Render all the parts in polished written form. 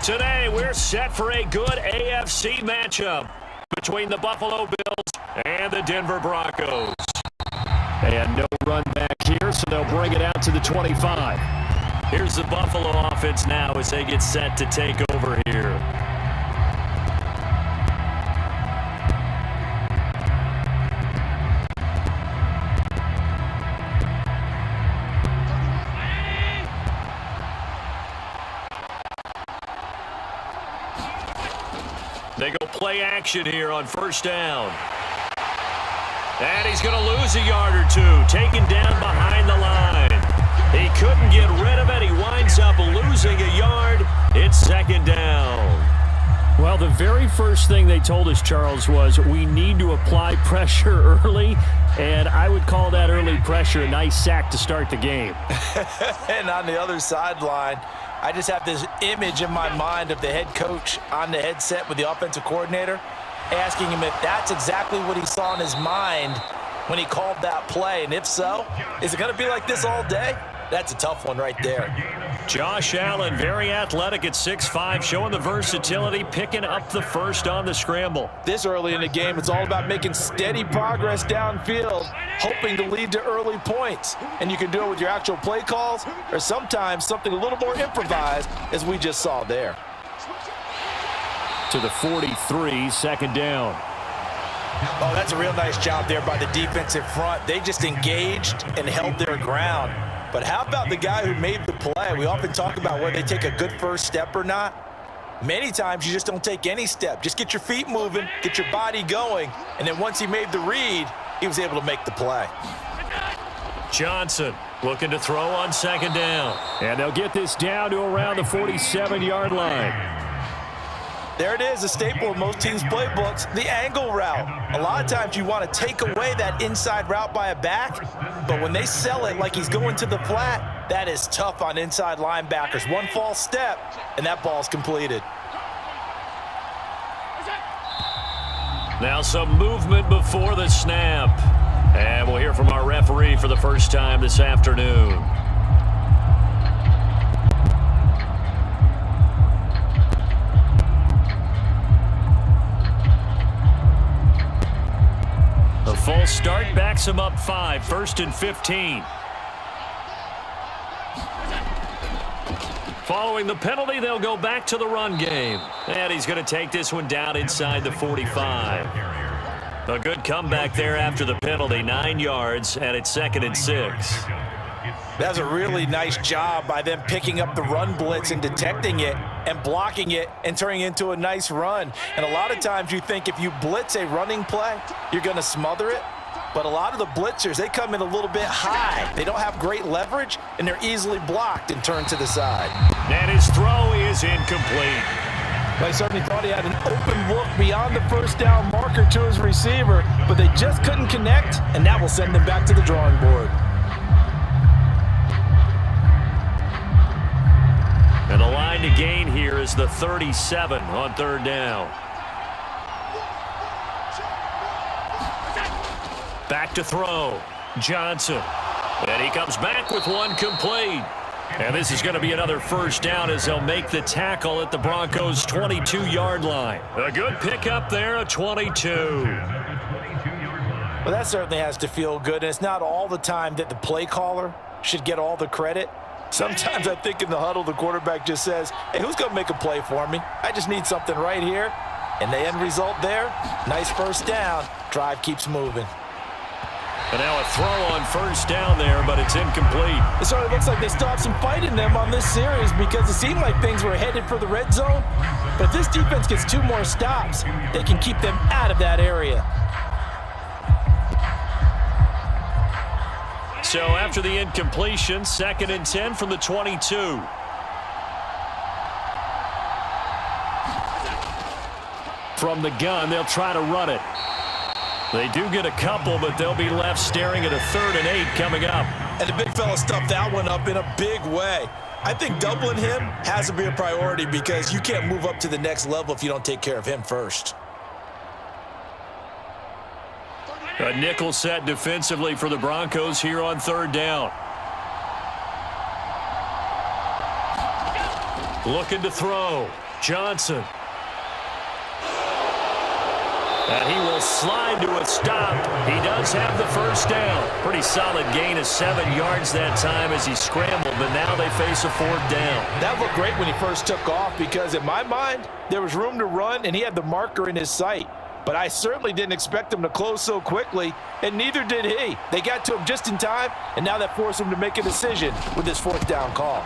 Today, we're set for a good AFC matchup between the Buffalo Bills and the Denver Broncos. And no run back here, so they'll bring it out to the 25. Here's the Buffalo offense now as they get set to take over here. They go play action here on first down. And he's going to lose a yard or two, taken down behind the line. He couldn't get rid of it. He winds up losing a yard. It's second down. Well, the very first thing they told us, Charles, was we need to apply pressure early, and I would call that early pressure a nice sack to start the game. And on the other sideline, I just have this image in my mind of the head coach on the headset with the offensive coordinator asking him if that's exactly what he saw in his mind when he called that play. And if so, is it going to be like this all day? That's a tough one right there. Josh Allen, very athletic at 6'5", showing the versatility, picking up the first on the scramble. This early in the game, it's all about making steady progress downfield, hoping to lead to early points. And you can do it with your actual play calls or sometimes something a little more improvised, as we just saw there. To the 43, second down. Oh, that's a real nice job there by the defensive front. They just engaged and held their ground. But how about the guy who made the play? We often talk about whether they take a good first step or not. Many times you just don't take any step. Just get your feet moving, get your body going, and then once he made the read, he was able to make the play. Johnson looking to throw on second down. And they'll get this down to around the 47-yard line. There it is, a staple of most teams' playbooks, the angle route. A lot of times you want to take away that inside route by a back, but when they sell it like he's going to the flat, that is tough on inside linebackers. One false step, and that ball's completed. Now some movement before the snap. And we'll hear from our referee for the first time this afternoon. The full start backs him up 5, 1st and 15. Following the penalty, they'll go back to the run game. And he's going to take this one down inside the 45. A good comeback there after the penalty, 9 yards, and it's 2nd and 6. That's a really nice job by them picking up the run blitz and detecting it and blocking it and turning it into a nice run. And a lot of times you think if you blitz a running play, you're going to smother it. But a lot of the blitzers, they come in a little bit high. They don't have great leverage, and they're easily blocked and turned to the side. And his throw is incomplete. They certainly thought he had an open look beyond the first down marker to his receiver, but they just couldn't connect, and that will send them back to the drawing board. And the line to gain here is the 37 on 3rd down. Back to throw. Johnson. And he comes back with one complete. And this is going to be another first down as they'll make the tackle at the Broncos' 22-yard line. A good pickup there, a 22. Well, that certainly has to feel good, and it's not all the time that the play caller should get all the credit. Sometimes I think in the huddle, the quarterback just says, hey, who's going to make a play for me? I just need something right here. And the end result there, nice first down. Drive keeps moving. And now a throw on first down there, but it's incomplete. It certainly looks like they still have some fight in them on this series because it seemed like things were headed for the red zone. But if this defense gets 2 more stops, they can keep them out of that area. So after the incompletion, 2nd and 10 from the 22. From the gun, they'll try to run it. They do get a couple, but they'll be left staring at a 3rd and 8 coming up. And the big fella stuffed that one up in a big way. I think doubling him has to be a priority because you can't move up to the next level if you don't take care of him first. A nickel set defensively for the Broncos here on 3rd down. Looking to throw. Johnson. And he will slide to a stop. He does have the first down. Pretty solid gain of 7 yards that time as he scrambled, but now they face a 4th down. That looked great when he first took off because in my mind, there was room to run and he had the marker in his sight. But I certainly didn't expect him to close so quickly, and neither did he. They got to him just in time, and now that forced him to make a decision with his 4th down call.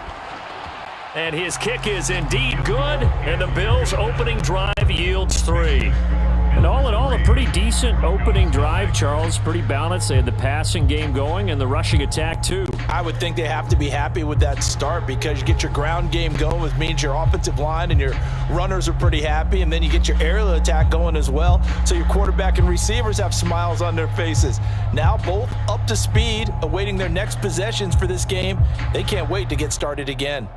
And his kick is indeed good, and the Bills' opening drive yields 3. And all in all, a pretty decent opening drive, Charles. Pretty balanced. They had the passing game going and the rushing attack, too. I would think they have to be happy with that start because you get your ground game going, which means your offensive line and your runners are pretty happy, and then you get your aerial attack going as well. So your quarterback and receivers have smiles on their faces. Now both up to speed, awaiting their next possessions for this game. They can't wait to get started again.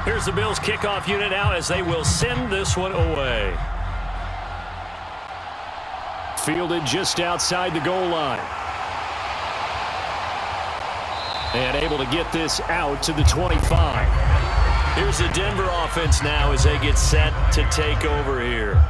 Here's the Bills kickoff unit now as they will send this one away. Fielded just outside the goal line. And able to get this out to the 25. Here's the Denver offense now as they get set to take over here.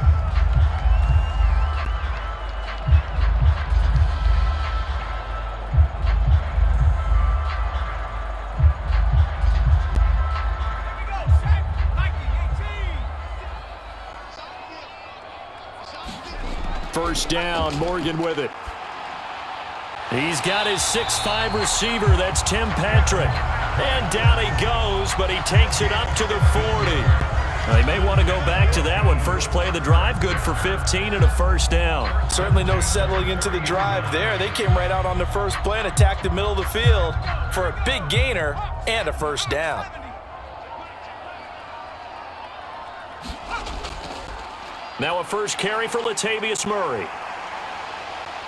First down, Morgan with it. He's got his 6'5" receiver, that's Tim Patrick. And down he goes, but he takes it up to the 40. Now, they may want to go back to that one. First play of the drive, good for 15 and a first down. Certainly no settling into the drive there. They came right out on the first play and attacked the middle of the field for a big gainer and a first down. Now a first carry for Latavius Murray.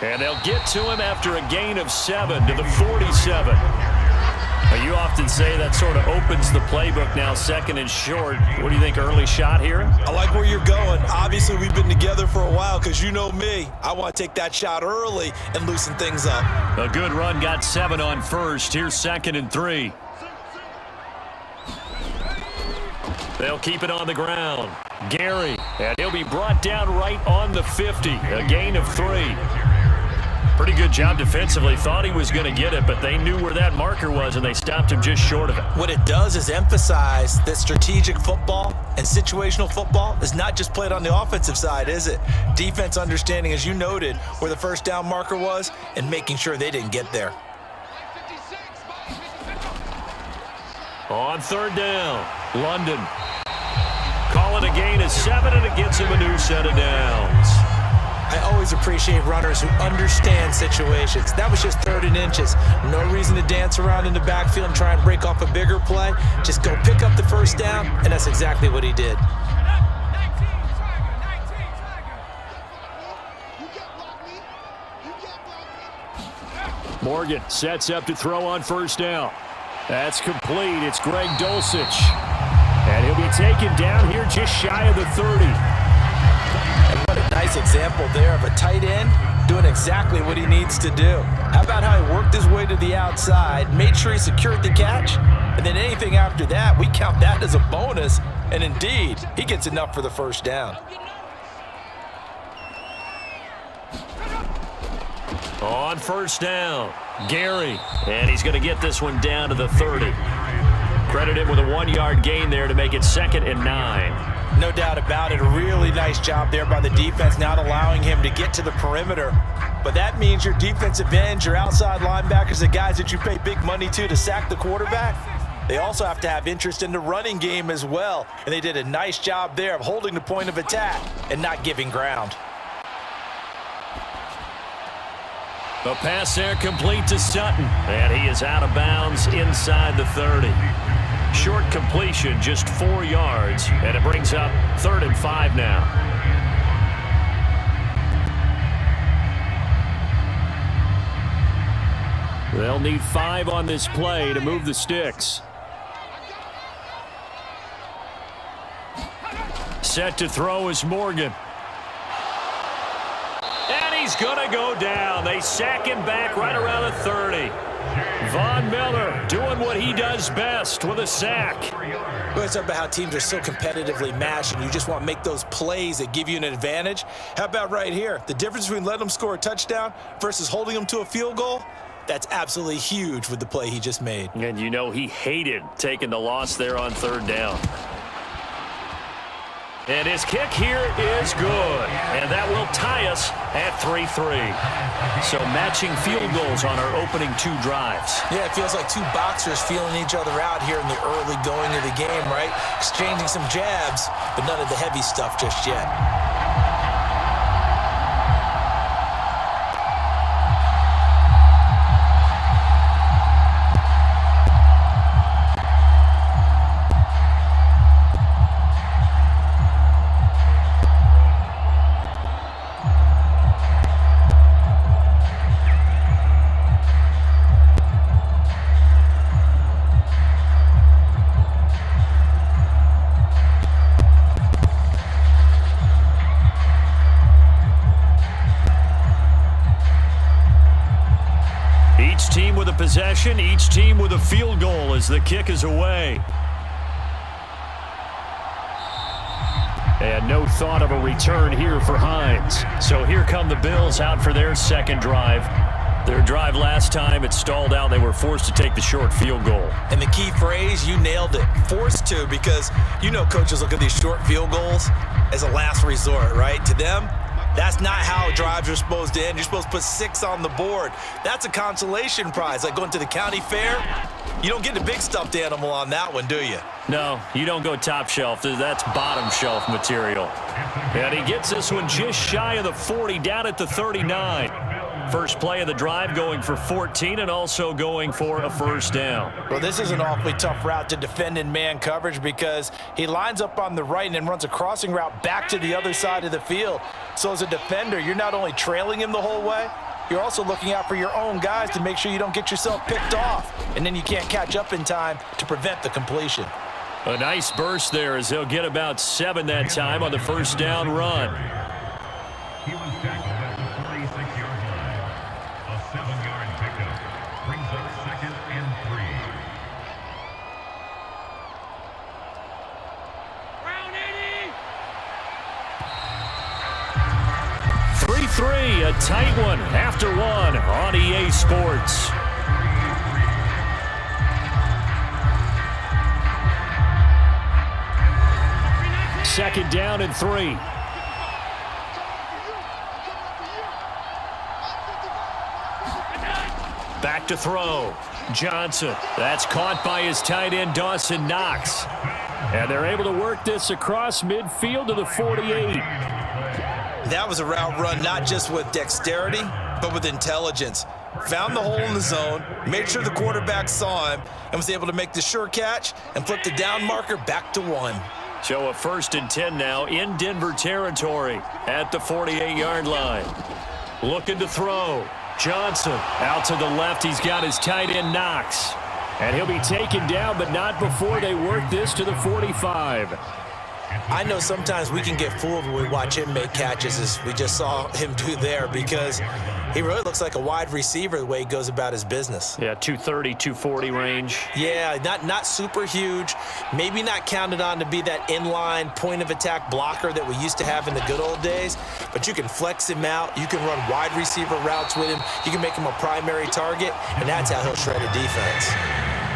And they'll get to him after a gain of 7 to the 47. Now, you often say that sort of opens the playbook now, 2nd and short. What do you think, early shot here? I like where you're going. Obviously, we've been together for a while because you know me. I want to take that shot early and loosen things up. A good run, got 7 on first. Here's 2nd and 3. They'll keep it on the ground. Gary, and he'll be brought down right on the 50. A gain of 3. Pretty good job defensively. Thought he was going to get it, but they knew where that marker was, and they stopped him just short of it. What it does is emphasize that strategic football and situational football is not just played on the offensive side, is it? Defense understanding, as you noted, where the first down marker was and making sure they didn't get there. On 3rd down, London. Call it a gain of 7, and it gets him a new set of downs. I always appreciate runners who understand situations. That was just 3rd and inches. No reason to dance around in the backfield and try and break off a bigger play. Just go pick up the first down, and that's exactly what he did. Morgan sets up to throw on first down. That's complete. It's Greg Dulcich. And he'll be taken down here just shy of the 30. And what a nice example there of a tight end doing exactly what he needs to do. How about how he worked his way to the outside, made sure he secured the catch, and then anything after that, we count that as a bonus. And indeed, he gets enough for the first down. On first down, Gary. And he's going to get this one down to the 30. Credit him with a 1-yard gain there to make it 2nd and 9. No doubt about it. A really nice job there by the defense, not allowing him to get to the perimeter. But that means your defensive ends, your outside linebackers, the guys that you pay big money to sack the quarterback, they also have to have interest in the running game as well. And they did a nice job there of holding the point of attack and not giving ground. The pass there complete to Sutton. And he is out of bounds inside the 30. Short completion, just 4 yards. And it brings up 3rd and 5 now. They'll need 5 on this play to move the sticks. Set to throw is Morgan. And he's going to go down. They sack him back right around the 30. Von Miller doing what he does best with a sack. We always talk about how teams are so competitively matched and you just want to make those plays that give you an advantage. How about right here? The difference between letting them score a touchdown versus holding them to a field goal, that's absolutely huge with the play he just made. And you know he hated taking the loss there on 3rd down. And his kick here is good. And that will tie us at 3-3. So matching field goals on our opening 2 drives. Yeah, it feels like 2 boxers feeling each other out here in the early going of the game, right? Exchanging some jabs, but none of the heavy stuff just yet. Each team with a possession, each team with a field goal as the kick is away. And no thought of a return here for Hines. So here come the Bills out for their second drive. Their drive last time, it stalled out. They were forced to take the short field goal. And the key phrase, you nailed it. Forced to, because you know coaches look at these short field goals as a last resort, right? To them, that's not how drives are supposed to end. You're supposed to put 6 on the board. That's a consolation prize. Like going to the county fair, you don't get the big stuffed animal on that one, do you? No, you don't go top shelf. That's bottom shelf material. And he gets this one just shy of the 40, down at the 39. First play of the drive going for 14 and also going for a first down. Well, this is an awfully tough route to defend in man coverage because he lines up on the right and then runs a crossing route back to the other side of the field. So as a defender, you're not only trailing him the whole way, you're also looking out for your own guys to make sure you don't get yourself picked off. And then you can't catch up in time to prevent the completion. A nice burst there as they'll get about 7 that time on the first down run. He was tackled at the 36-yard line. A 7-yard pickup brings up 2nd and 3. 3-3, a tight one after 1 on EA Sports. Second down and 3. Back to throw. Johnson. That's caught by his tight end, Dawson Knox. And they're able to work this across midfield to the 48. That was a route run not just with dexterity, but with intelligence. Found the hole in the zone, made sure the quarterback saw him, and was able to make the sure catch and flip the down marker back to 1. So a 1st and 10 now in Denver territory at the 48-yard line. Looking to throw. Johnson out to the left. He's got his tight end, Knox. And he'll be taken down, but not before they work this to the 45. I know sometimes we can get fooled when we watch him make catches, as we just saw him do there, because he really looks like a wide receiver the way he goes about his business. Yeah, 230, 240 range. Yeah, not super huge. Maybe not counted on to be that inline point-of-attack blocker that we used to have in the good old days, but you can flex him out. You can run wide receiver routes with him. You can make him a primary target, and that's how he'll shred a defense.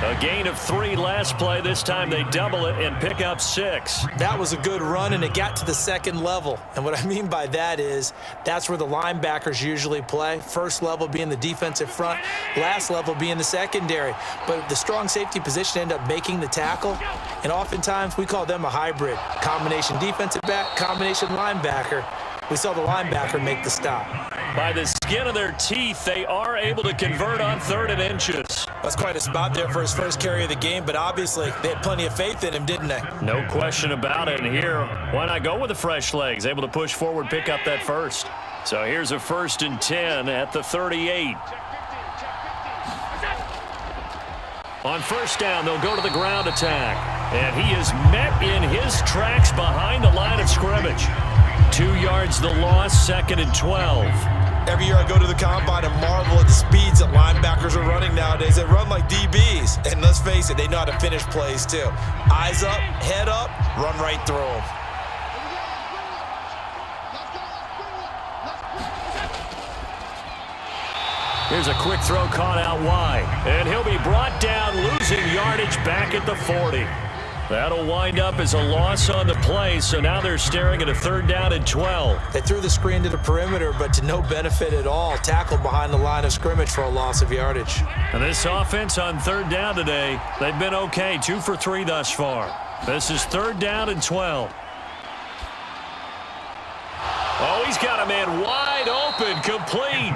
A gain of 3 last play. This time they double it and pick up 6. That was a good run, and it got to the second level. And what I mean by that is that's where the linebackers usually play. First level being the defensive front, last level being the secondary. But the strong safety position ended up making the tackle, and oftentimes we call them a hybrid. Combination defensive back, combination linebacker. We saw the linebacker make the stop. By the skin of their teeth, they are able to convert on 3rd and inches. That's quite a spot there for his first carry of the game, but obviously they had plenty of faith in him, didn't they? No question about it. And here, why not go with the fresh legs? Able to push forward, pick up that first. So here's a 1st and 10 at the 38. On first down, they'll go to the ground attack. And he is met in his tracks behind the line of scrimmage. 2 yards the loss, 2nd and 12. Every year I go to the combine and marvel at the speeds that linebackers are running nowadays. They run like DBs. And let's face it, they know how to finish plays too. Eyes up, head up, run right through them. Here's a quick throw caught out wide. And he'll be brought down, losing yardage back at the 40. That'll wind up as a loss on the play, so now they're staring at a 3rd down and 12. They threw the screen to the perimeter, but to no benefit at all. Tackled behind the line of scrimmage for a loss of yardage. And this offense on 3rd down today, they've been okay, 2 for 3 thus far. This is 3rd down and 12. Oh, he's got a man wide open, complete.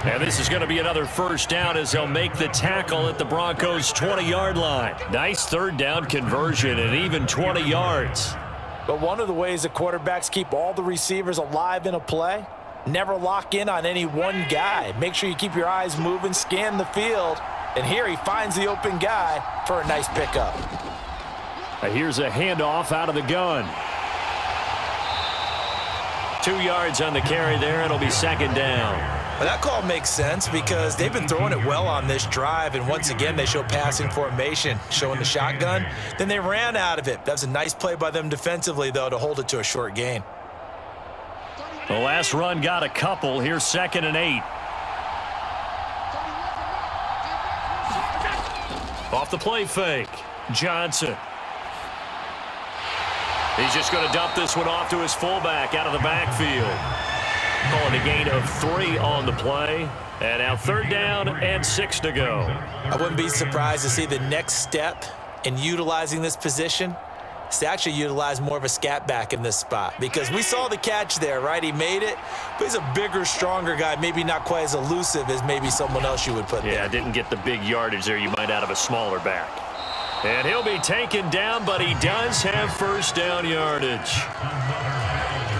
And this is going to be another 1st down as they'll make the tackle at the Broncos' 20-yard line. Nice 3rd down conversion and even 20 yards. But one of the ways that quarterbacks keep all the receivers alive in a play, never lock in on any one guy. Make sure you keep your eyes moving, scan the field. And here he finds the open guy for a nice pickup. Here's a handoff out of the gun. 2 yards on the carry there. It'll be 2nd down. Well, that call makes sense because they've been throwing it well on this drive, and once again they show passing formation, showing the shotgun. Then they ran out of it. That was a nice play by them defensively, though, to hold it to a short gain. The last run got a couple. Here's 2nd and 8. Off the play fake, Johnson. He's just going to dump this one off to his fullback out of the backfield. Calling a gain of 3 on the play. And now 3rd down and 6 to go. I wouldn't be surprised to see the next step in utilizing this position is to actually utilize more of a scat back in this spot. Because we saw the catch there, right? He made it, but he's a bigger, stronger guy, maybe not quite as elusive as maybe someone else you would put there. Yeah, didn't get the big yardage there you might out of a smaller back. And he'll be taken down, but he does have 1st down yardage.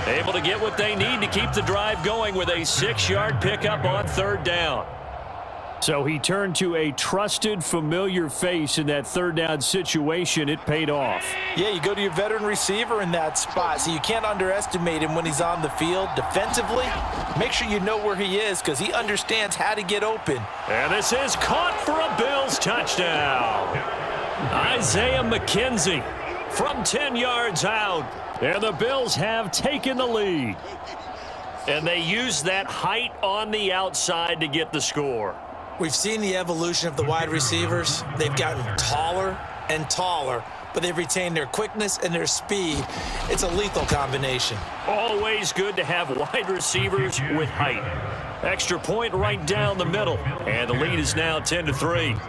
Able to get what they need to keep the drive going with a 6-yard pickup on 3rd down. So he turned to a trusted, familiar face in that 3rd down situation. It paid off. Yeah, you go to your veteran receiver in that spot, so you can't underestimate him when he's on the field. Defensively, make sure you know where he is because he understands how to get open. And this is caught for a Bills touchdown. Isaiah McKenzie from 10 yards out. And the Bills have taken the lead. And they use that height on the outside to get the score. We've seen the evolution of the wide receivers. They've gotten taller and taller, but they've retained their quickness and their speed. It's a lethal combination. Always good to have wide receivers with height. Extra point right down the middle. And the lead is now 10-3.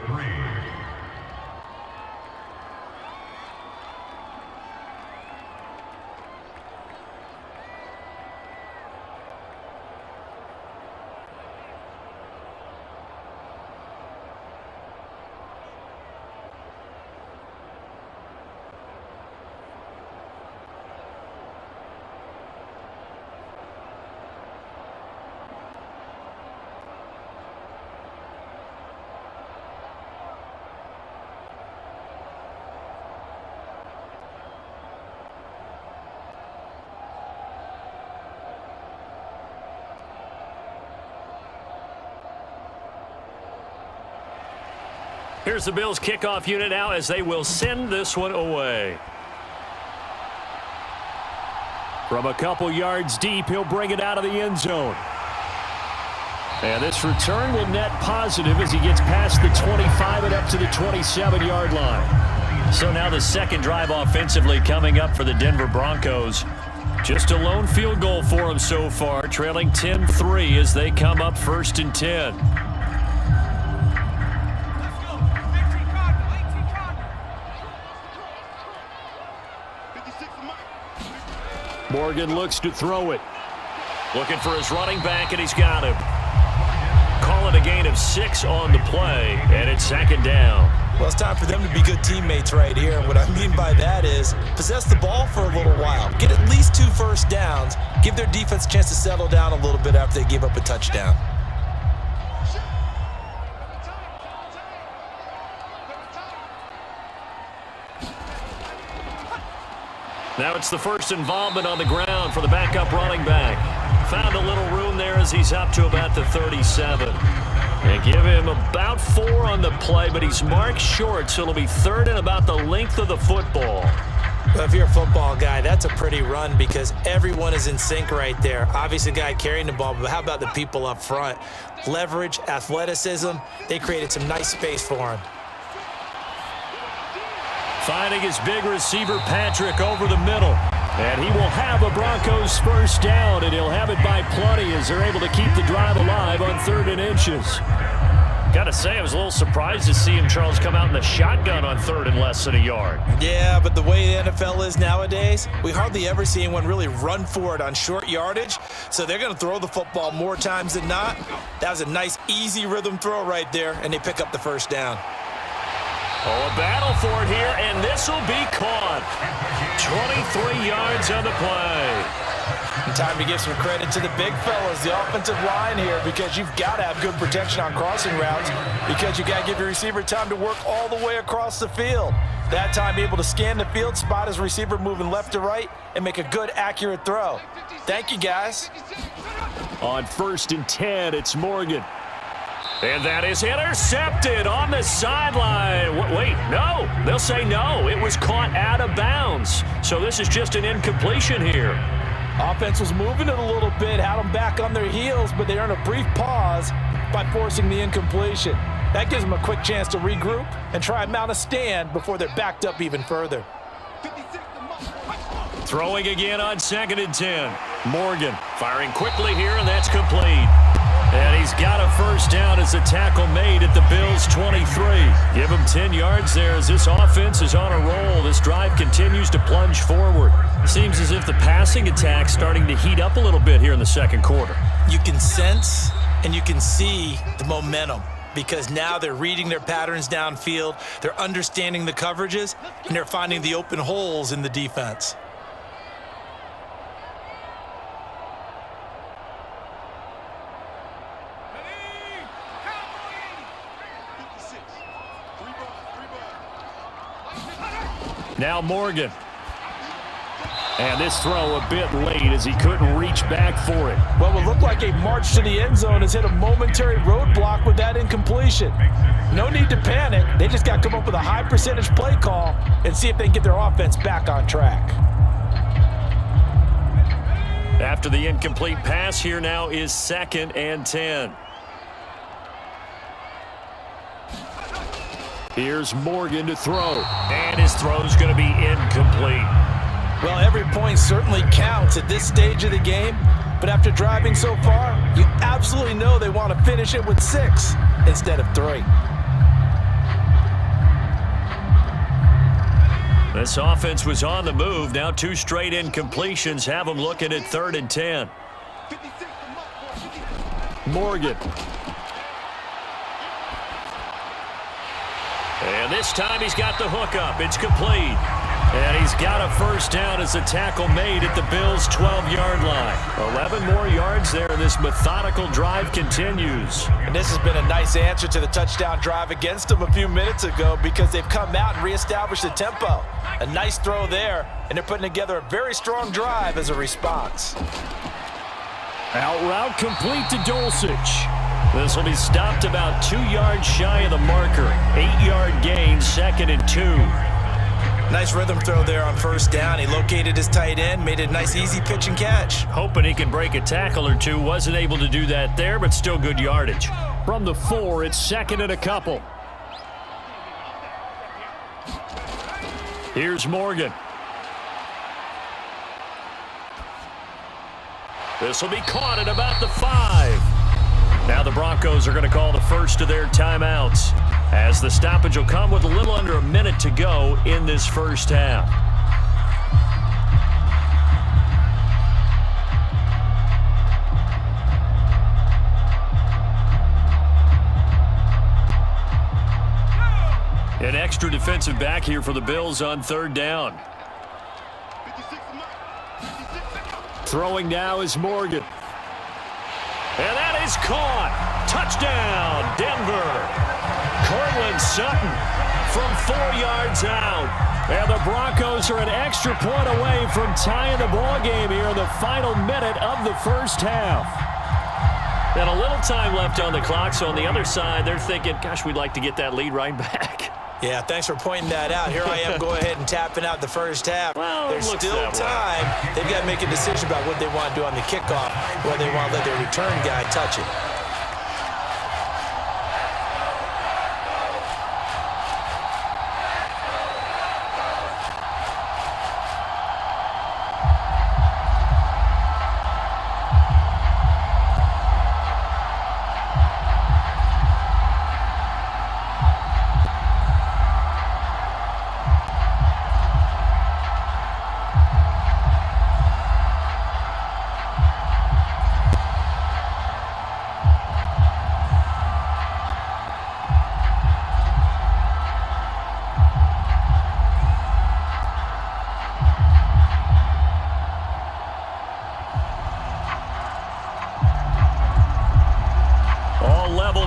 Here's the Bills kickoff unit now as they will send this one away. From a couple yards deep, he'll bring it out of the end zone. And this return will net positive as he gets past the 25 and up to the 27-yard line. So now the 2nd drive offensively coming up for the Denver Broncos. Just a lone field goal for them so far, trailing 10-3 as they come up 1st and 10. Morgan looks to throw it. Looking for his running back, and he's got him. Calling a gain of 6 on the play, and it's 2nd down. Well, it's time for them to be good teammates right here. And what I mean by that is possess the ball for a little while. Get at least 2 first downs. Give their defense a chance to settle down a little bit after they give up a touchdown. Now it's the first involvement on the ground for the backup running back. Found a little room there as he's up to about the 37. And give him about 4 on the play, but he's marked short, so it'll be third and about the length of the football. Well, if you're a football guy, that's a pretty run because everyone is in sync right there. Obviously, the guy carrying the ball, but how about the people up front? Leverage, athleticism, they created some nice space for him. Finding his big receiver, Patrick, over the middle. And he will have a Broncos first down, and he'll have it by plenty as they're able to keep the drive alive on 3rd and inches. Got to say, I was a little surprised to see him, Charles, come out in the shotgun on 3rd and less than a yard. Yeah, but the way the NFL is nowadays, we hardly ever see anyone really run for it on short yardage, so they're going to throw the football more times than not. That was a nice, easy rhythm throw right there, and they pick up the first down. Oh, a battle for it here, and this will be caught. 23 yards on the play. Time to give some credit to the big fellas, the offensive line here, because you've got to have good protection on crossing routes because you got to give your receiver time to work all the way across the field. That time able to scan the field, spot his receiver moving left to right, and make a good, accurate throw. Thank you, guys. On 1st and 10, it's Morgan. And that is intercepted on the sideline. Wait, no. They'll say no. It was caught out of bounds. So this is just an incompletion here. Offense was moving it a little bit, had them back on their heels, but they earned a brief pause by forcing the incompletion. That gives them a quick chance to regroup and try and mount a stand before they're backed up even further. Throwing again on 2nd and 10. Morgan firing quickly here, and that's complete. And he's got a first down as the tackle made at the Bills' 23. Give him 10 yards there as this offense is on a roll. This drive continues to plunge forward. Seems as if the passing attack's starting to heat up a little bit here in the 2nd quarter. You can sense and you can see the momentum because now they're reading their patterns downfield, they're understanding the coverages, and they're finding the open holes in the defense. Now Morgan. And this throw a bit late as he couldn't reach back for it. Well, what looked like a march to the end zone has hit a momentary roadblock with that incompletion. No need to panic. They just got to come up with a high percentage play call and see if they can get their offense back on track. After the incomplete pass, here now is 2nd and 10. Here's Morgan to throw. And his throw's going to be incomplete. Well, every point certainly counts at this stage of the game, but after driving so far, you absolutely know they want to finish it with 6 instead of 3. This offense was on the move. Now 2 straight incompletions have them looking at 3rd and 10. Morgan. And this time he's got the hook up. It's complete. And he's got a first down as the tackle made at the Bills' 12-yard line. 11 more yards there, and this methodical drive continues. And this has been a nice answer to the touchdown drive against them a few minutes ago because they've come out and reestablished the tempo. A nice throw there, and they're putting together a very strong drive as a response. Out route complete to Dulcich. This will be stopped about 2 yards shy of the marker. 8-yard gain, 2nd and 2. Nice rhythm throw there on first down. He located his tight end, made a nice easy pitch and catch. Hoping he can break a tackle or two. Wasn't able to do that there, but still good yardage. From the 4, it's 2nd and a couple. Here's Morgan. This will be caught at about the 5. Now the Broncos are going to call the first of their timeouts as the stoppage will come with a little under a minute to go in this first half. An extra defensive back here for the Bills on 3rd down. Throwing now is Morgan. And that is caught. Touchdown, Denver. Cortland And Sutton from 4 yards out. And the Broncos are an extra point away from tying the ball game here in the final minute of the first half. And a little time left on the clock, so on the other side, they're thinking, gosh, we'd like to get that lead right back. Yeah, thanks for pointing that out. Here I am, go ahead and tapping out the first half. Well, there's still time. They've got to make a decision about what they want to do on the kickoff, whether they want to let their return guy touch it.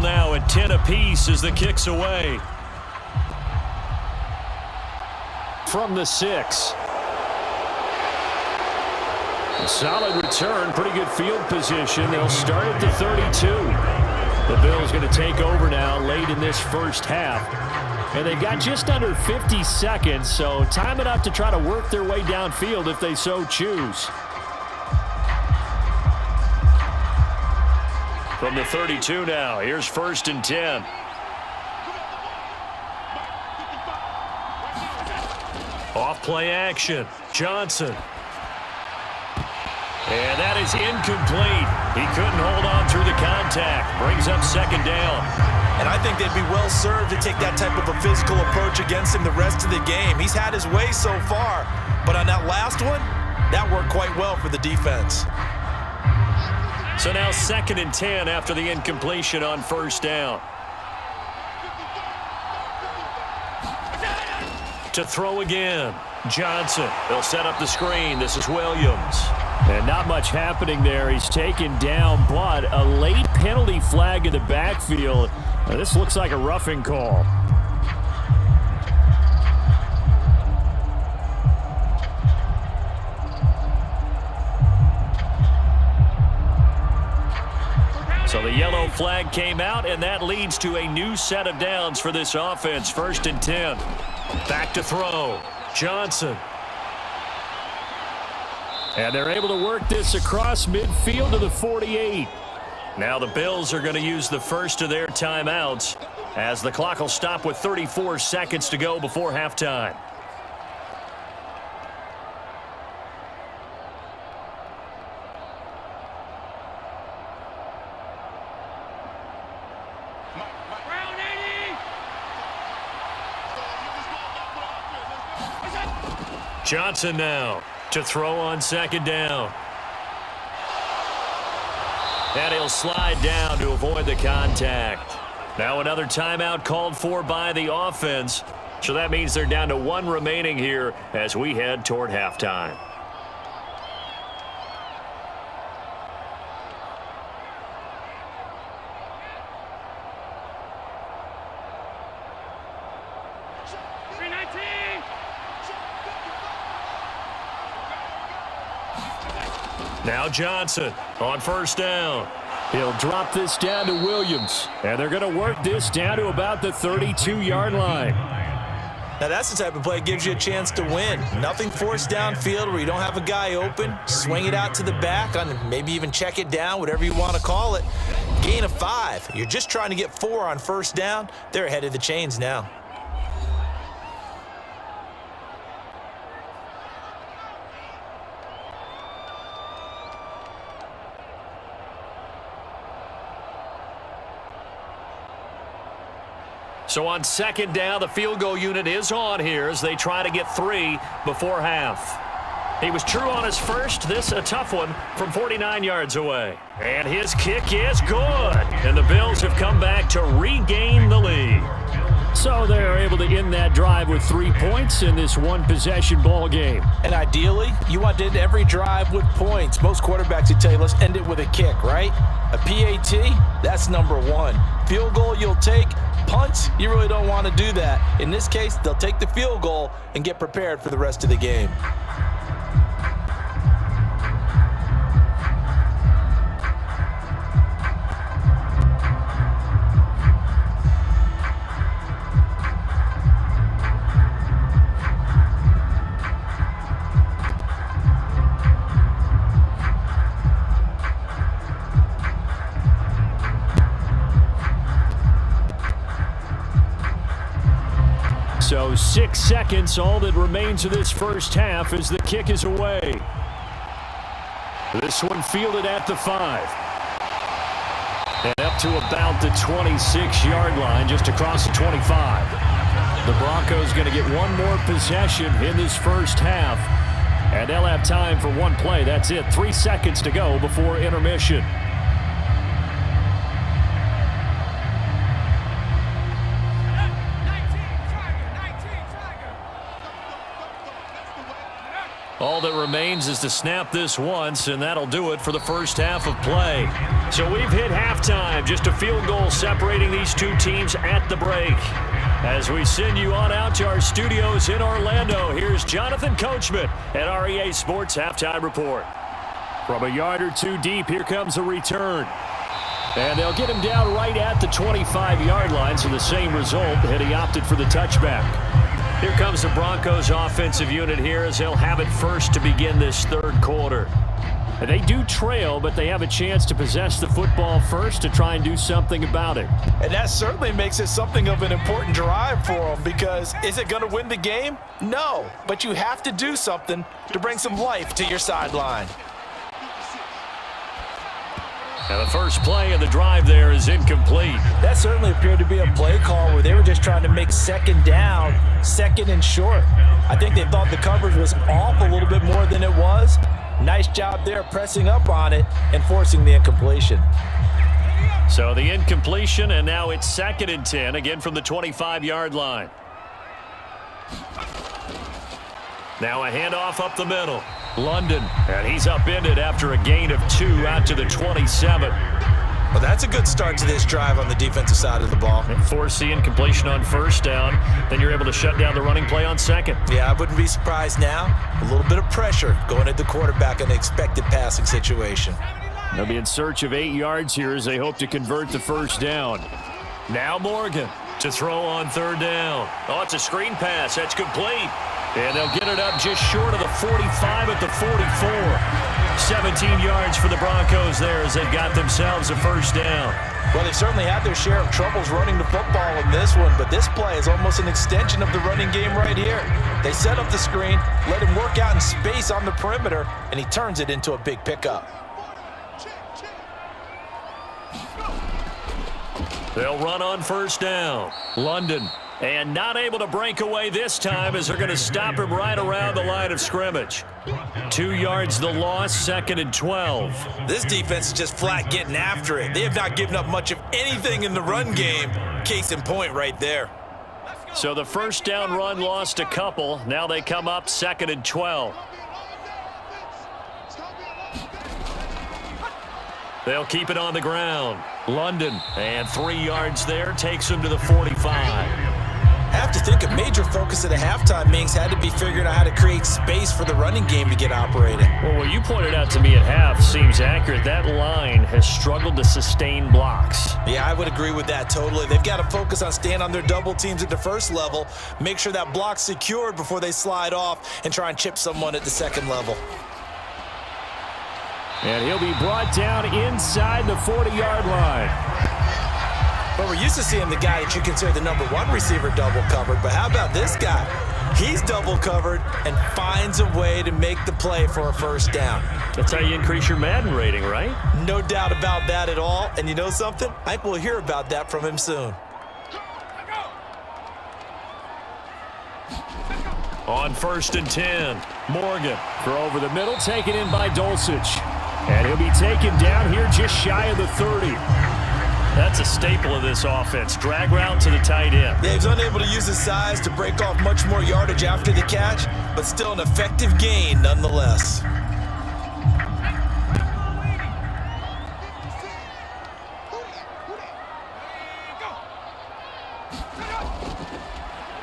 Now at 10 apiece as the kick's away. From the 6. A solid return, pretty good field position. They'll start at the 32. The Bills going to take over now late in this first half. And they've got just under 50 seconds, so time enough to try to work their way downfield if they so choose. From the 32 now, here's 1st and 10. Off play action, Johnson. And that is incomplete. He couldn't hold on through the contact. Brings up 2nd down. And I think they'd be well served to take that type of a physical approach against him the rest of the game. He's had his way so far, but on that last one, that worked quite well for the defense. So now 2nd and 10 after the incompletion on 1st down. To throw again, Johnson. They'll set up the screen. This is Williams. And not much happening there. He's taken down, but a late penalty flag in the backfield. Now, this looks like a roughing call. So the yellow flag came out, and that leads to a new set of downs for this offense. 1st and 10. Back to throw. Johnson. And they're able to work this across midfield to the 48. Now the Bills are going to use the first of their timeouts as the clock will stop with 34 seconds to go before halftime. Johnson now to throw on 2nd down. And he'll slide down to avoid the contact. Now another timeout called for by the offense. So that means they're down to 1 remaining here as we head toward halftime. Now Johnson on 1st down. He'll drop this down to Williams. And they're going to work this down to about the 32-yard line. Now that's the type of play that gives you a chance to win. Nothing forced downfield where you don't have a guy open. Swing it out to the back, on maybe even check it down, whatever you want to call it. Gain of 5. You're just trying to get 4 on 1st down. They're ahead of the chains now. So on 2nd down, the field goal unit is on here as they try to get 3 before half. He was true on his first. This a tough one from 49 yards away. And his kick is good. And the Bills have come back to regain the lead. So they're able to end that drive with 3 points in this one-possession ball game. And ideally, you want to end every drive with points. Most quarterbacks would tell you, let's end it with a kick, right? A PAT, that's number one. Field goal you'll take. Punts, you really don't want to do that. In this case, they'll take the field goal and get prepared for the rest of the game. So 6 seconds, all that remains of this first half as the kick is away. This one fielded at the 5. And up to about the 26-yard line, just across the 25. The Broncos going to get one more possession in this first half. And they'll have time for one play. That's it. 3 seconds to go before intermission. All that remains is to snap this once, and that'll do it for the first half of play. So we've hit halftime, just a field goal separating these two teams at the break. As we send you on out to our studios in Orlando, here's Jonathan Coachman at REA Sports Halftime Report. From a yard or two deep, here comes a return. And they'll get him down right at the 25-yard line, so the same result, and he opted for the touchback. Here comes the Broncos offensive unit here as they'll have it first to begin this third quarter. And they do trail, but they have a chance to possess the football first to try and do something about it. And that certainly makes it something of an important drive for them, because is it going to win the game? No, but you have to do something to bring some life to your sideline. Now the first play of the drive there is incomplete. That certainly appeared to be a play call where they were just trying to make second down, second and short. I think they thought the coverage was off a little bit more than it was. Nice job there pressing up on it and forcing the incompletion. So the incompletion, and now it's 2nd and 10, again from the 25-yard line. Now a handoff up the middle. London, and he's upended after a gain of 2 out to the 27. Well, that's a good start to this drive on the defensive side of the ball. And force the incompletion on first down. Then you're able to shut down the running play on second. Yeah, I wouldn't be surprised now. A little bit of pressure going at the quarterback in an expected passing situation. They'll be in search of 8 yards here as they hope to convert the first down. Now Morgan to throw on 3rd down. Oh, it's a screen pass. That's complete. And they'll get it up just short of the 45 at the 44. 17 yards for the Broncos there as they've got themselves a first down. Well, they certainly had their share of troubles running the football in this one, but this play is almost an extension of the running game right here. They set up the screen, let him work out in space on the perimeter, and he turns it into a big pickup. They'll run on first down. London, and not able to break away this time as they're going to stop him right around the line of scrimmage. 2 yards the loss, 2nd and 12. This defense is just flat getting after it. They have not given up much of anything in the run game. Case in point right there. So the first down run lost a couple. Now they come up 2nd and 12. They'll keep it on the ground. London, and 3 yards there, takes him to the 45. I have to think a major focus of the halftime meetings had to be figuring out how to create space for the running game to get operating. Well, what you pointed out to me at half seems accurate. That line has struggled to sustain blocks. Yeah, I would agree with that totally. They've got to focus on staying on their double teams at the first level, make sure that block's secured before they slide off and try and chip someone at the second level. And he'll be brought down inside the 40-yard line. Well, we're used to seeing the guy that you consider the number 1 receiver double covered, but how about this guy? He's double covered and finds a way to make the play for a first down. That's how you increase your Madden rating, right? No doubt about that at all. And you know something? I think we'll hear about that from him soon. On 1st and 10, Morgan. Throw over the middle, taken in by Dulcich. And he'll be taken down here just shy of the 30. That's a staple of this offense. Drag route to the tight end. Yeah, he's unable to use his size to break off much more yardage after the catch, but still an effective gain nonetheless.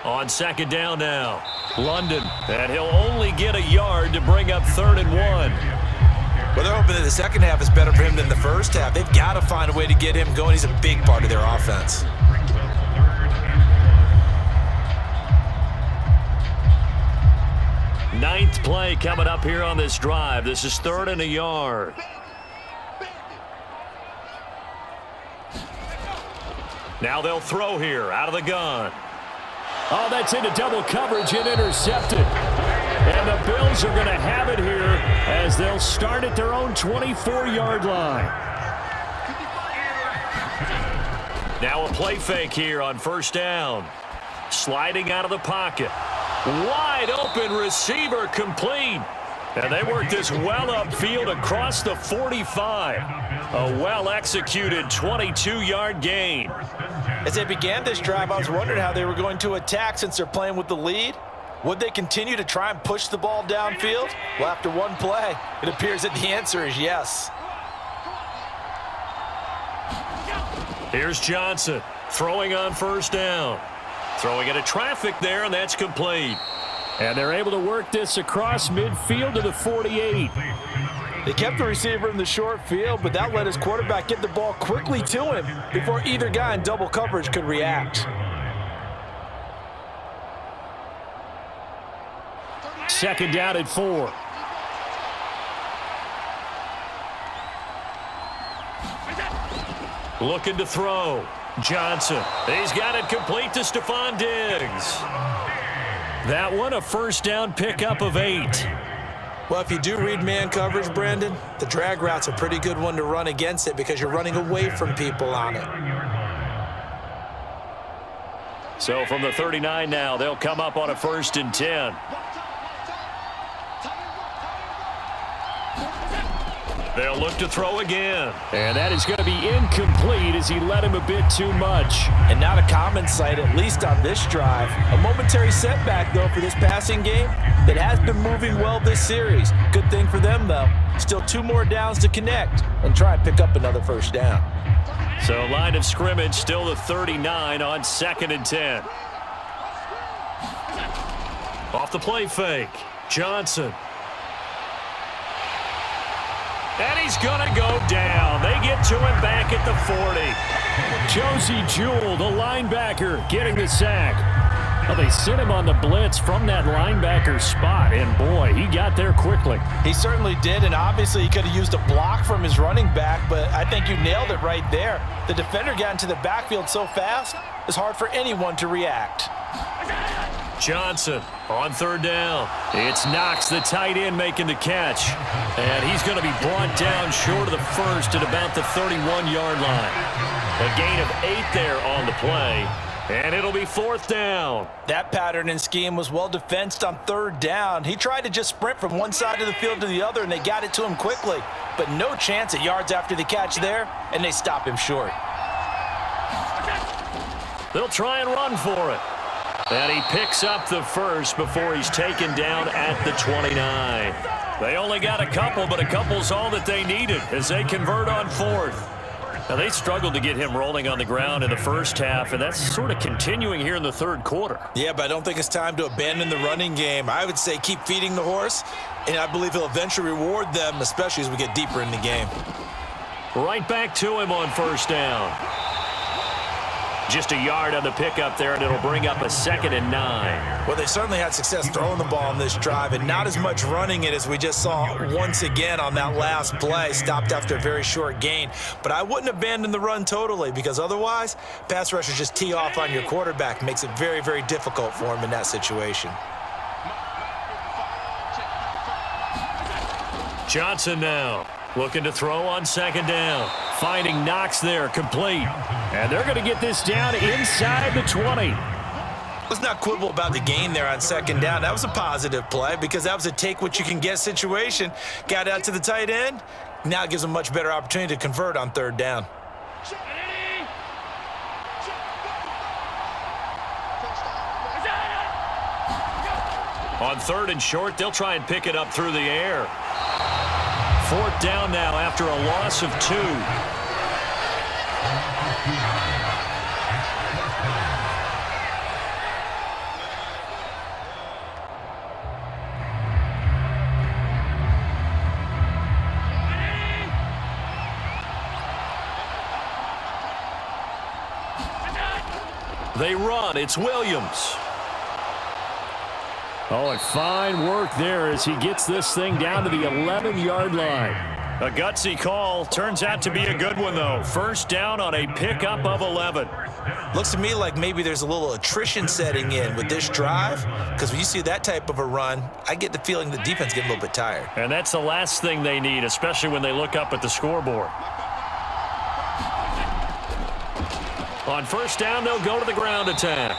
On 2nd down now, London. And he'll only get a yard to bring up 3rd and 1. Well, they're hoping that the second half is better for him than the first half. They've got to find a way to get him going. He's a big part of their offense. Ninth play coming up here on this drive. This is 3rd and a yard. Now they'll throw here out of the gun. Oh, that's into double coverage and intercepted. And the Bills are going to have it here as they'll start at their own 24-yard line. Now a play fake here on 1st down. Sliding out of the pocket. Wide open receiver complete. And they work this well upfield across the 45. A well-executed 22-yard gain. As they began this drive, I was wondering how they were going to attack since they're playing with the lead. Would they continue to try and push the ball downfield? Well, after one play, it appears that the answer is yes. Here's Johnson throwing on 1st down. Throwing into traffic there, and that's complete. And they're able to work this across midfield to the 48. They kept the receiver in the short field, but that let his quarterback get the ball quickly to him before either guy in double coverage could react. 2nd down at 4. Looking to throw. Johnson. He's got it complete to Stephon Diggs. That one a 1st down pickup of 8. Well, if you do read man coverage, Brandon, the drag route's a pretty good one to run against it because you're running away from people on it. So from the 39 now, they'll come up on a 1st and 10. They'll look to throw again. And that is going to be incomplete as he led him a bit too much. And not a common sight, at least on this drive. A momentary setback, though, for this passing game that has been moving well this series. Good thing for them, though. Still 2 more downs to connect and try and pick up another 1st down. So line of scrimmage still the 39 on 2nd and 10. Off the play fake. Johnson. And he's going to go down. They get to him back at the 40. Josie Jewell, the linebacker, getting the sack. Well, they sent him on the blitz from that linebacker spot, and boy, he got there quickly. He certainly did, and obviously he could have used a block from his running back, but I think you nailed it right there. The defender got into the backfield so fast, it's hard for anyone to react. Johnson on 3rd down. It's Knox, the tight end, making the catch. And he's going to be brought down short of the 1st at about the 31-yard line. A gain of 8 there on the play. And it'll be 4th down. That pattern and scheme was well defensed on 3rd down. He tried to just sprint from one side of the field to the other, and they got it to him quickly. But no chance at yards after the catch there, and they stop him short. They'll try and run for it. And he picks up the 1st before he's taken down at the 29. They only got a couple, but a couple's all that they needed as they convert on 4th. Now, they struggled to get him rolling on the ground in the first half, and that's sort of continuing here in the 3rd quarter. Yeah, but I don't think it's time to abandon the running game. I would say keep feeding the horse, and I believe he'll eventually reward them, especially as we get deeper in the game. Right back to him on 1st down. Just a yard on the pickup there, and it'll bring up a 2nd and 9. Well, they certainly had success throwing the ball on this drive, and not as much running it as we just saw once again on that last play. Stopped after a very short gain. But I wouldn't abandon the run totally, because otherwise, pass rushers just tee off on your quarterback. Makes it very, very difficult for him in that situation. Johnson now looking to throw on 2nd down. Finding Knox there, complete. And they're going to get this down inside the 20. Let's not quibble about the gain there on second down. That was a positive play because that was a take-what-you-can-get situation. Got out to the tight end. Now it gives them a much better opportunity to convert on third down. On third and short, they'll try and pick it up through the air. Fourth down now after a loss of 2. They run. It's Williams. Oh, and fine work there as he gets this thing down to the 11-yard line. A gutsy call. Turns out to be a good one, though. First down on a pickup of 11. Looks to me like maybe there's a little attrition setting in with this drive, because when you see that type of a run, I get the feeling the defense getting a little bit tired. And that's the last thing they need, especially when they look up at the scoreboard. On first down, they'll go to the ground attack.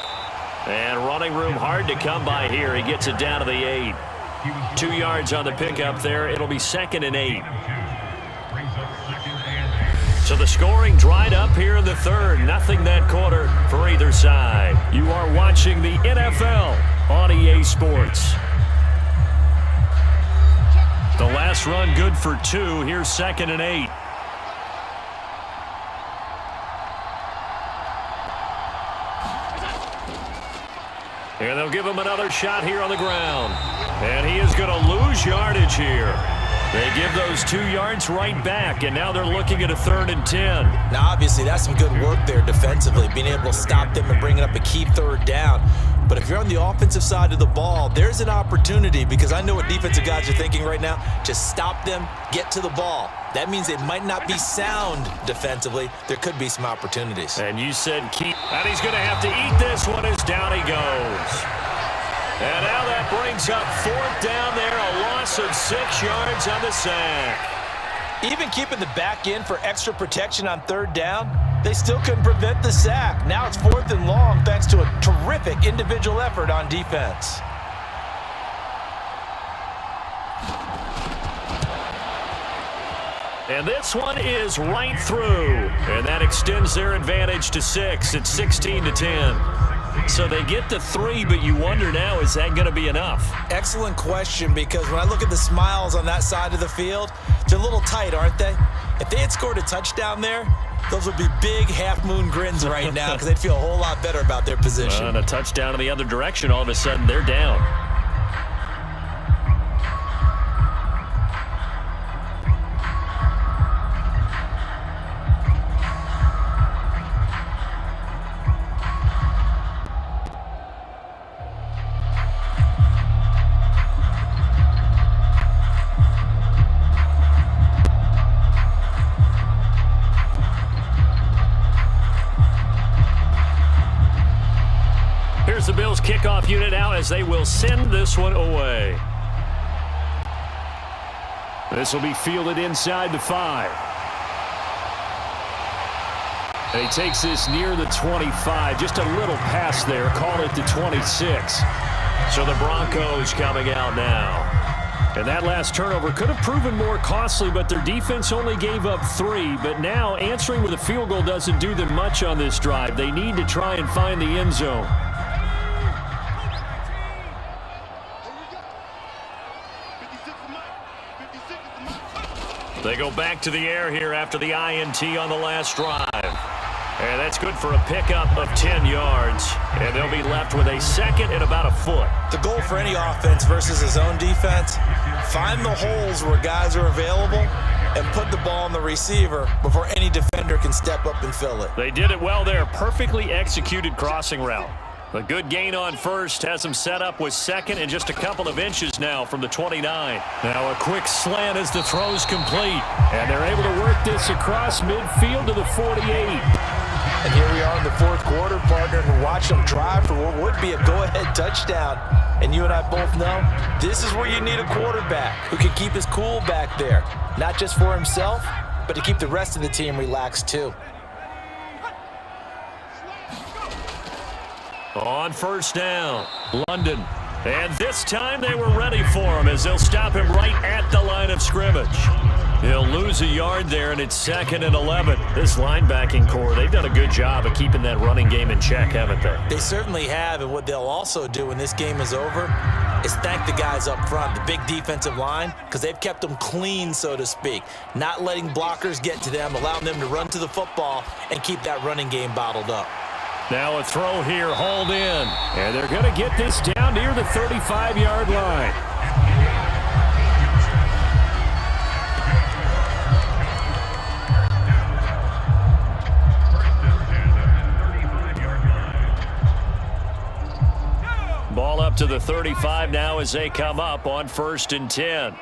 And running room hard to come by here. He gets it down to the 8. 2 yards on the pickup there. It'll be 2nd and 8. So the scoring dried up here in the third. Nothing that quarter for either side. You are watching the NFL on EA Sports. The last run good for 2. Here's 2nd and 8. And they'll give him another shot here on the ground. And he is going to lose yardage here. They give those 2 yards right back, and now they're looking at a 3rd and 10. Now, obviously, that's some good work there defensively, being able to stop them and bringing up a key third down. But if you're on the offensive side of the ball, there's an opportunity, because I know what defensive guys are thinking right now. Just stop them, get to the ball. That means they might not be sound defensively. There could be some opportunities. And you said keep. And he's going to have to eat this one as down he goes. And now that brings up 4th down there, a loss of 6 yards on the sack. Even keeping the back in for extra protection on third down, they still couldn't prevent the sack. Now it's 4th and long thanks to a terrific individual effort on defense. And this one is right through. And that extends their advantage to 6. It's 16-10. So they get to 3, but you wonder now, is that going to be enough? Excellent question, because when I look at the smiles on that side of the field, they're a little tight, aren't they? If they had scored a touchdown there, those would be big half-moon grins right now because they'd feel a whole lot better about their position. And a touchdown in the other direction, all of a sudden they're down. The Bills kickoff unit out as they will send this one away. This will be fielded inside the 5. And he takes this near the 25. Just a little pass there. Call it the 26. So the Broncos coming out now. And that last turnover could have proven more costly, but their defense only gave up 3. But now answering with a field goal doesn't do them much on this drive. They need to try and find the end zone. They go back to the air here after the INT on the last drive. And that's good for a pickup of 10 yards. And they'll be left with a 2nd and about a foot. The goal for any offense versus his own defense, find the holes where guys are available and put the ball on the receiver before any defender can step up and fill it. They did it well there. Perfectly executed crossing route. A good gain on first has them set up with 2nd and just a couple of inches now from the 29. Now a quick slant as the throw's complete. And they're able to work this across midfield to the 48. And here we are in the 4th quarter, partner, and watch them drive for what would be a go-ahead touchdown. And you and I both know this is where you need a quarterback who can keep his cool back there. Not just for himself, but to keep the rest of the team relaxed too. On first down, London. And this time they were ready for him as they'll stop him right at the line of scrimmage. He'll lose a yard there, and it's 2nd and 11. This linebacking core, they've done a good job of keeping that running game in check, haven't they? They certainly have, and what they'll also do when this game is over is thank the guys up front, the big defensive line, because they've kept them clean, so to speak, not letting blockers get to them, allowing them to run to the football and keep that running game bottled up. Now a throw here, hauled in. And they're going to get this down near the 35-yard line. Ball up to the 35 now as they come up on 1st and 10.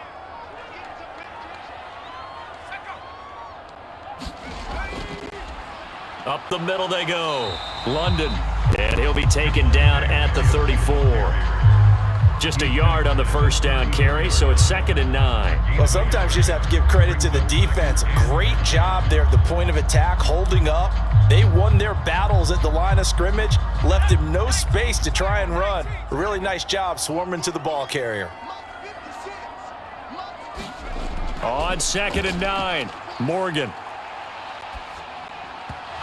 Up the middle they go. London. And he'll be taken down at the 34. Just a yard on the first down carry, so it's 2nd and 9. Well, sometimes you just have to give credit to the defense. Great job there at the point of attack, holding up. They won their battles at the line of scrimmage, left him no space to try and run. A really nice job swarming to the ball carrier. On 2nd and 9, Morgan.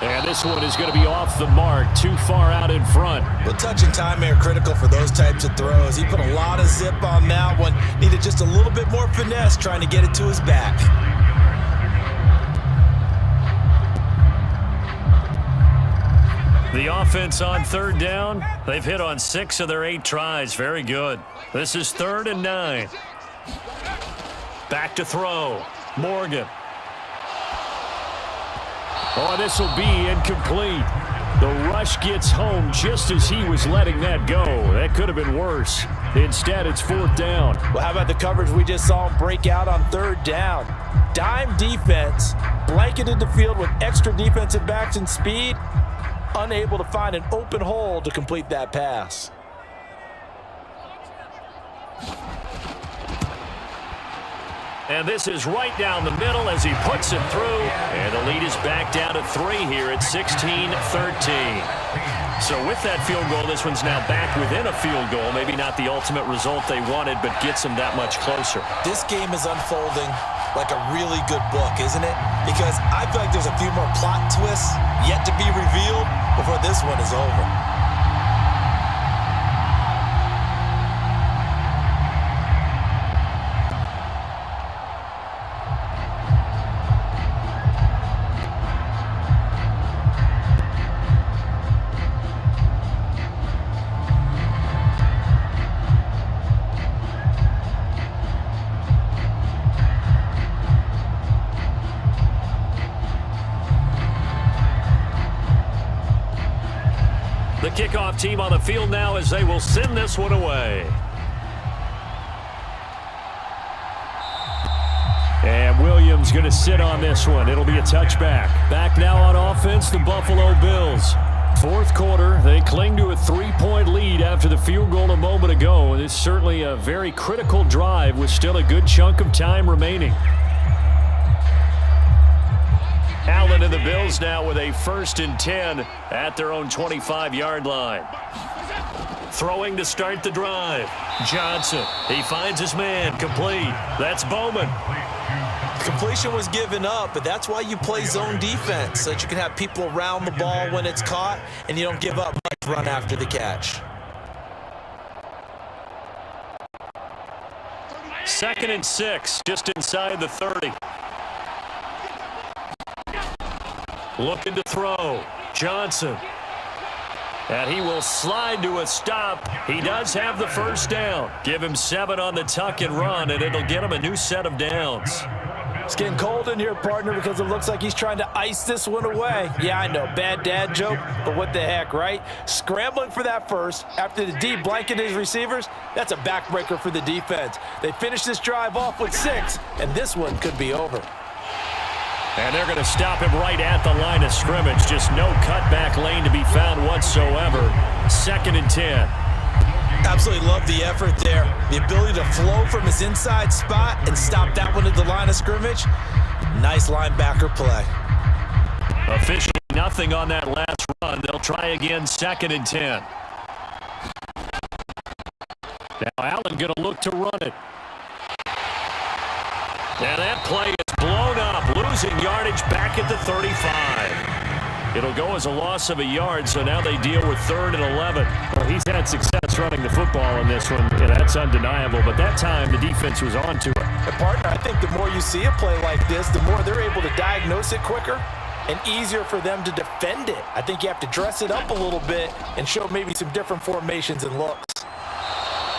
And this one is going to be off the mark, too far out in front. Well, touch and time are critical for those types of throws. He put a lot of zip on that one. Needed just a little bit more finesse trying to get it to his back. The offense on 3rd down, they've hit on 6 of their 8 tries. Very good. This is 3rd and 9. Back to throw. Morgan. Oh, this will be incomplete. The rush gets home just as he was letting that go. That could have been worse. Instead, it's 4th down. Well, how about the coverage we just saw him break out on 3rd down? Dime defense, blanketed the field with extra defensive backs and speed, unable to find an open hole to complete that pass. And this is right down the middle as he puts it through. And the lead is back down to 3 here at 16-13. So with that field goal, this one's now back within a field goal. Maybe not the ultimate result they wanted, but gets them that much closer. This game is unfolding like a really good book, isn't it? Because I feel like there's a few more plot twists yet to be revealed before this one is over. The kickoff team on the field now as they will send this one away. And Williams going to sit on this one. It'll be a touchback. Back now on offense, the Buffalo Bills. 4th quarter, they cling to a 3-point lead after the field goal a moment ago. And it's certainly a very critical drive with still a good chunk of time remaining. Allen and the Bills now with a 1st and 10 at their own 25-yard line. Throwing to start the drive. Johnson, he finds his man, complete. That's Bowman. Completion was given up, but that's why you play zone defense, so that you can have people around the ball when it's caught, and you don't give up much run after the catch. 2nd and 6, just inside the 30. Looking to throw. Johnson. And he will slide to a stop. He does have the first down. Give him 7 on the tuck and run, and it'll get him a new set of downs. It's getting cold in here, partner, because it looks like he's trying to ice this one away. Yeah, I know, bad dad joke, but what the heck, right? Scrambling for that first after the D blanketed his receivers, that's a backbreaker for the defense. They finish this drive off with 6, and this one could be over. And they're going to stop him right at the line of scrimmage. Just no cutback lane to be found whatsoever. 2nd and 10. Absolutely love the effort there. The ability to flow from his inside spot and stop that one at the line of scrimmage. Nice linebacker play. Officially nothing on that last run. They'll try again 2nd and 10. Now Allen going to look to run it. And that play is blown up, losing yardage back at the 35. It'll go as a loss of a yard, so now they deal with 3rd and 11. Well, he's had success running the football in this one, and that's undeniable. But that time, the defense was on to it. And partner, I think the more you see a play like this, the more they're able to diagnose it quicker and easier for them to defend it. I think you have to dress it up a little bit and show maybe some different formations and looks.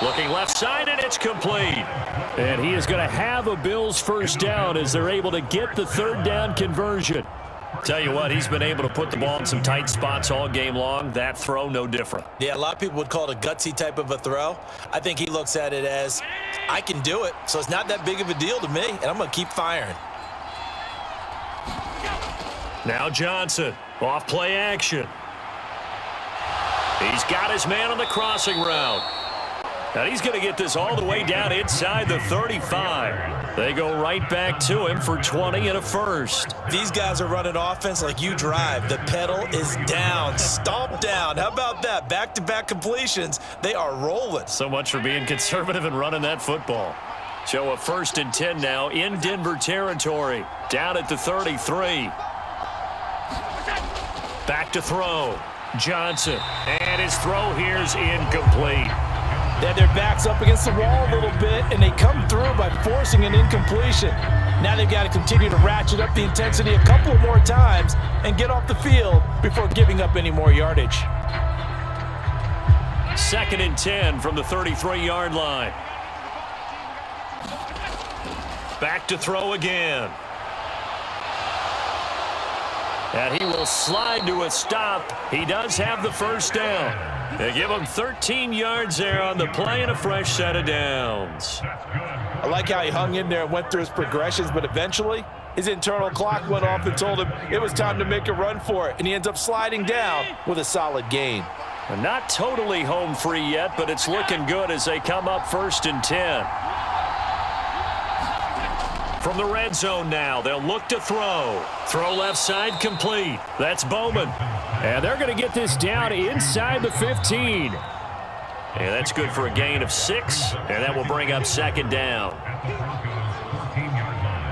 Looking left side, and it's complete. And he is going to have a Bills first down as they're able to get the 3rd down conversion. Tell you what, he's been able to put the ball in some tight spots all game long. That throw, no different. Yeah, a lot of people would call it a gutsy type of a throw. I think he looks at it as, I can do it, so it's not that big of a deal to me, and I'm going to keep firing. Now Johnson, off play action. He's got his man on the crossing route. And he's going to get this all the way down inside the 35. They go right back to him for 20 and a first. These guys are running offense like you drive. The pedal is down, stomp down. How about that? Back-to-back completions. They are rolling. So much for being conservative and running that football. So a 1st and 10 now in Denver territory. Down at the 33. Back to throw. Johnson. And his throw here's incomplete. They had their backs up against the wall a little bit, and they come through by forcing an incompletion. Now they've got to continue to ratchet up the intensity a couple more times and get off the field before giving up any more yardage. 2nd and 10 from the 33-yard line. Back to throw again. And he will slide to a stop. He does have the first down. They give him 13 yards there on the play and a fresh set of downs. I like how he hung in there and went through his progressions, but eventually his internal clock went off and told him it was time to make a run for it, and he ends up sliding down with a solid gain. And not totally home free yet, but it's looking good as they come up 1st and 10. From the red zone now, they'll look to throw. Throw left side complete. That's Bowman. And they're going to get this down inside the 15. And that's good for a gain of 6, and that will bring up 2nd down. At the Broncos' 14-yard line.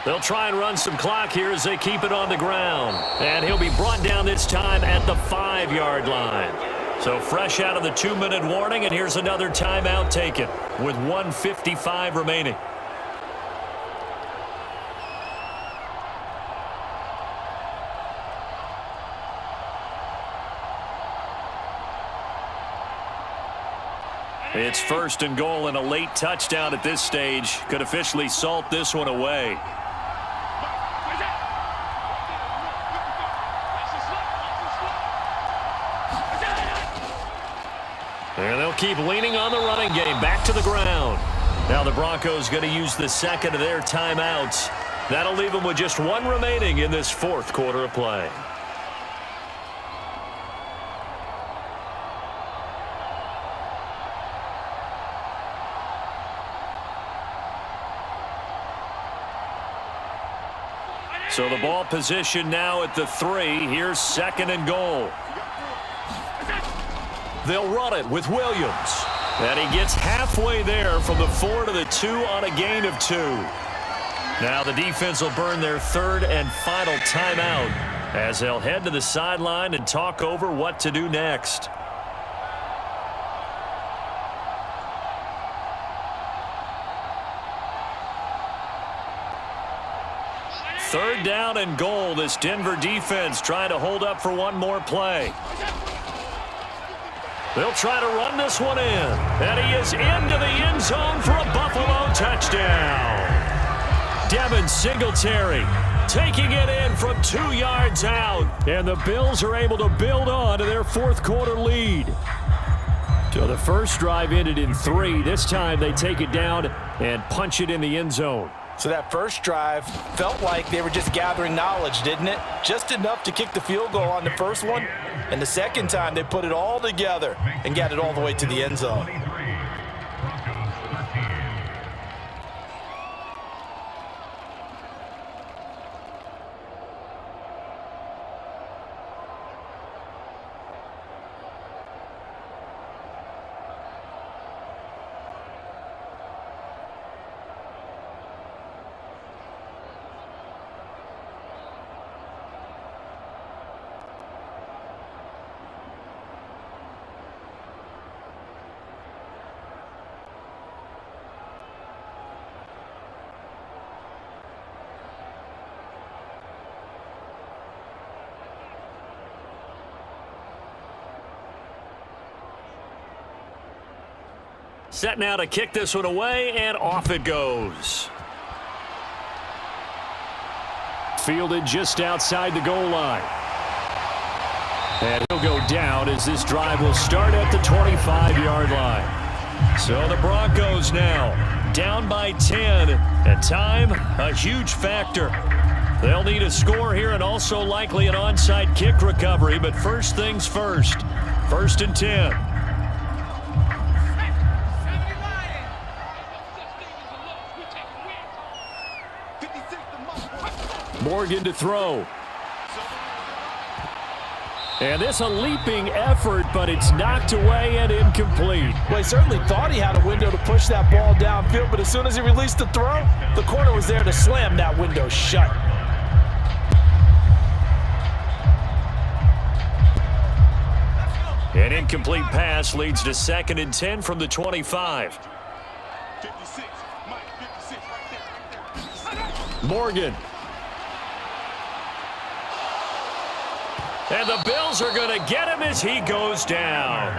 They'll try and run some clock here as they keep it on the ground. And he'll be brought down this time at the 5-yard line. So fresh out of the 2-minute warning, and here's another timeout taken with 1:55 remaining. It's 1st and goal, and a late touchdown at this stage could officially salt this one away. And they'll keep leaning on the running game. Back to the ground. Now the Broncos going to use the 2nd of their timeouts. That'll leave them with just 1 remaining in this 4th quarter of play. So the ball position now at the 3. Here's 2nd and goal. They'll run it with Williams. And he gets halfway there from the 4 to the 2 on a gain of 2. Now the defense will burn their 3rd and final timeout as they'll head to the sideline and talk over what to do next. Third down and goal. This Denver defense trying to hold up for one more play. They'll try to run this one in. And he is into the end zone for a Buffalo touchdown. Devin Singletary taking it in from 2 yards out. And the Bills are able to build on to their 4th quarter lead. So the first drive ended in 3. This time they take it down and punch it in the end zone. So that first drive felt like they were just gathering knowledge, didn't it? Just enough to kick the field goal on the first one. And the second time, they put it all together and got it all the way to the end zone. Set now to kick this one away, and off it goes. Fielded just outside the goal line. And he'll go down as this drive will start at the 25-yard line. So the Broncos now down by 10, and time a huge factor. They'll need a score here and also likely an onside kick recovery, but first things first. 1st and 10. Morgan to throw. And this a leaping effort, but it's knocked away and incomplete. Well, he certainly thought he had a window to push that ball downfield, but as soon as he released the throw, the corner was there to slam that window shut. An incomplete pass leads to 2nd and 10 from the 25. 56, Mike, 56, right there. Morgan. And the Bills are going to get him as he goes down.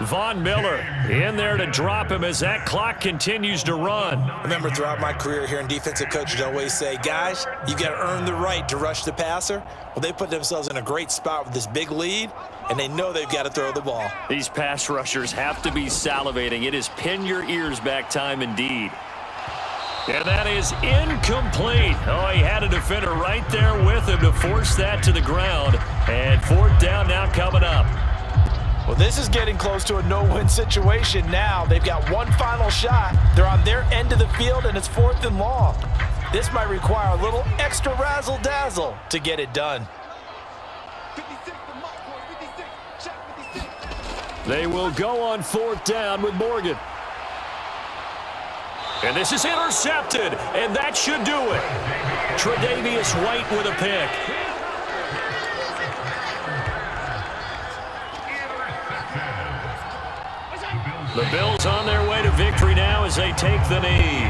Von Miller in there to drop him as that clock continues to run. I remember throughout my career hearing defensive coaches always say, guys, you got to earn the right to rush the passer. Well, they put themselves in a great spot with this big lead, and they know they've got to throw the ball. These pass rushers have to be salivating. It is pin your ears back time indeed. And that is incomplete. Oh, he had a defender right there with him to force that to the ground. And 4th down now coming up. Well, this is getting close to a no-win situation now. They've got one final shot. They're on their end of the field, and it's 4th and long. This might require a little extra razzle-dazzle to get it done. 56, the Mike, boy, 56, shot 56. They will go on 4th down with Morgan. And this is intercepted, and that should do it. Tre'Davious White with a pick. The Bills on their way to victory now as they take the knee.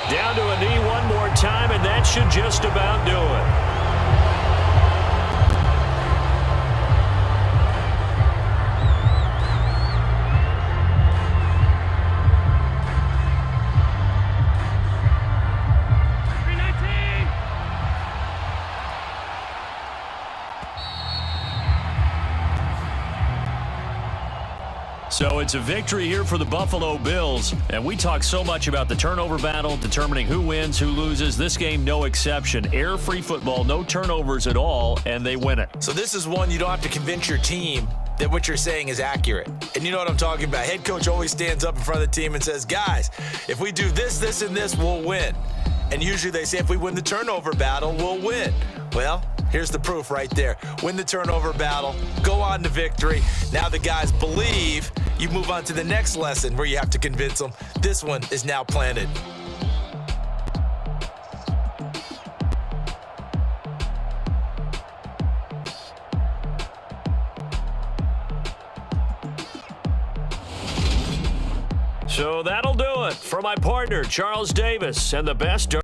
Down to a knee one more time, and that should just about do it. So it's a victory here for the Buffalo Bills, and we talk so much about the turnover battle, determining who wins, who loses. This game, no exception. Air-free football, no turnovers at all, and they win it. So this is one you don't have to convince your team that what you're saying is accurate. And you know what I'm talking about. Head coach always stands up in front of the team and says, guys, if we do this, this, and this, we'll win. And usually they say if we win the turnover battle, we'll win. Well, here's the proof right there. Win the turnover battle, go on to victory. Now the guys believe. You move on to the next lesson where you have to convince them. This one is now planted. So that'll do it for my partner, Charles Davis, and the best